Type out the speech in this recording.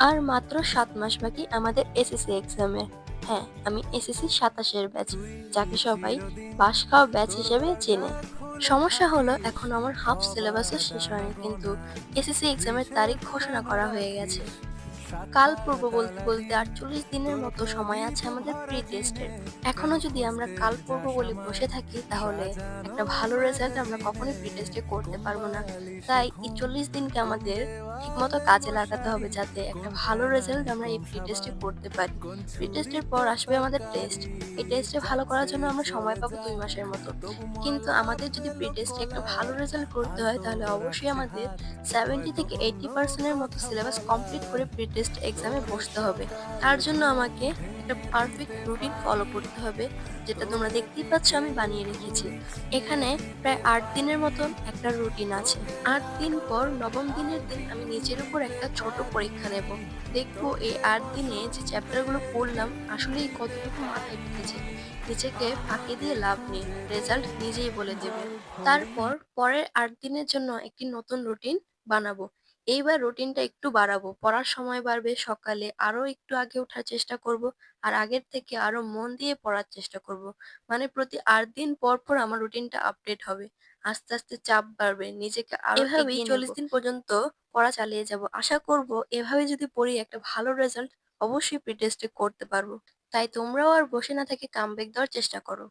আর মাত্র ৭ মাস বাকি আমাদের এসএসসি এক্সামের। হ্যাঁ, আমি এসএসসি ২৭ এর ব্যাচ, যাকে সবাই পাস খাওয়া ব্যাচ হিসেবে চেনে। সমস্যা হলো এখন আমার হাফ সিলেবাসও শেষ হয়নি, কিন্তু এসএসসি এক্সামের তারিখ ঘোষণা করা হয়ে গেছে। কাল পূর্ব বলতে বলতে ৪৮ দিনের মতো সময় আছে আমাদের প্রি টেস্টের। এখনো যদি আমরা কাল পূর্ব বলে বসে থাকি, তাহলে একটা ভালো রেজাল্ট আমরা কখনোই প্রি টেস্টে করতে পারবো না। তাই এই ৪০ দিনকে আমাদের ঠিকমতো কাজে লাগাতে হবে, যাতে একটা ভালো রেজাল্ট আমরা এই প্রি টেস্টে করতে পারি। প্রি টেস্টের পর আসবে আমাদের টেস্ট। এই টেস্টে ভালো করার জন্য আমরা সময় পাবো ২ মাসের মতো। কিন্তু আমাদের যদি প্রি টেস্টে একটা ভালো রেজাল্ট করতে হয়, তাহলে অবশ্যই আমাদের 70 থেকে 80% এর মতো সিলেবাস কমপ্লিট করে প্রি টেস্ট এক্সামে বসতে হবে। তার জন্য আমাকে একটা পারফেক্ট রুটিন ফলো করতে হবে, যেটা তোমরা দেখতেই পাচ্ছ আমি বানিয়ে রেখেছি। এখানে প্রায় ৮ দিনের মতন একটা রুটিন আছে। ৮ দিন পর ৯ম দিনের দিন আমি নিজের উপর একটা ছোট পরীক্ষা নেব। দেখব এই ৮ দিনে যে চ্যাপ্টারগুলো পড়লাম আসলেই কতটুকু মাথায় ঢুকেছে। নিজেকে ফাঁকি দিয়ে লাভ নেই, রেজাল্ট নিজেই বলে দেবে। তারপর পরের ৮ দিনের জন্য একটি নতুন রুটিন বানাবো। এইবার রুটিনটা একটু বাড়াবো। পড়ার সময় বাড়বে, সকালে আরো একটু আগে ওঠার চেষ্টা করব। আর আগের থেকে আরো মন দিয়ে পড়ার চেষ্টা করব। মানে প্রতি ৮ দিন পর পর আমার রুটিনটা আপডেট হবে। আস্তে আস্তে চাপ বাড়বে, নিজেকে আরো এভাবেই এগিয়ে ৪০ দিন পর্যন্ত পড়া চালিয়ে যাব। আশা করব এভাবে যদি পড়ি একটা ভালো রেজাল্ট অবশ্যই প্রি টেস্টে করতে পারবো। তাই তোমরাও আর বসে না থেকে কামব্যাক দেওয়ার চেষ্টা করো।